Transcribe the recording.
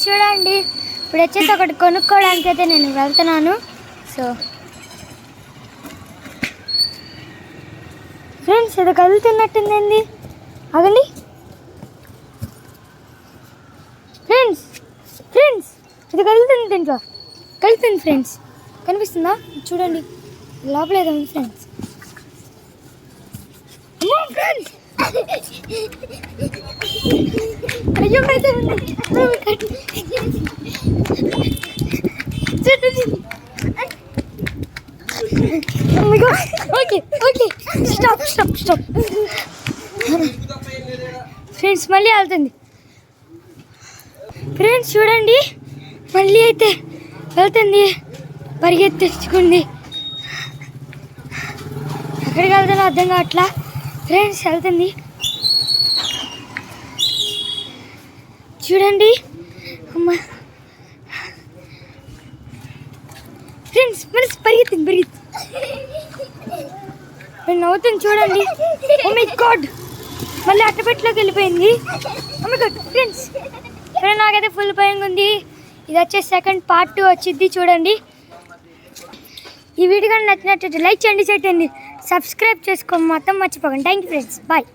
చూడండి, ఇప్పుడు వచ్చేసి ఒకటి కొనుక్కోవడానికి అయితే నేను వెళ్తున్నాను. సో ఫ్రెండ్స్ ఇది కదులుతున్నట్టుందండి, ఆగండి ఫ్రెండ్స్. ఫ్రెండ్స్ ఇది కదులుతుంది, దీంట్లో కలుతుంది ఫ్రెండ్స్, కనిపిస్తుందా చూడండి, లోపల ఏదో ఉంది ఫ్రెండ్స్. ఫ్రెండ్స్ అయ్యో అయితే okay okay stop stop stop friends, మళ్ళీ వెళ్తుంది ఫ్రెండ్స్. చూడండి మళ్ళీ అయితే వెళ్తుంది, పరిగెత్తించుకుంది. ఎక్కడికి వెళ్తుందో అర్థం కావట్లా ఫ్రెండ్స్, వెళ్తుంది చూడండి. అమ్మ ఫ్రెండ్స్, ఫ్రెండ్స్ పరిగెత్తింది నేను నవ్వుతుంది చూడండి. ఓ మై గాడ్, మళ్ళీ అట్టపెట్లోకి వెళ్ళిపోయింది. Oh my god friends, friend నాకైతే ఫుల్ భయంగా ఉంది. ఇది వచ్చేసి సెకండ్ పార్ట్ 2 వచ్చింది చూడండి. ఈ వీడియో కానీ నచ్చినట్లయితే లైక్ చేయండి, షేర్ చేయండి, సబ్స్క్రైబ్ చేసుకోండి, మొత్తం మర్చిపోకండి. Thank you friends, bye.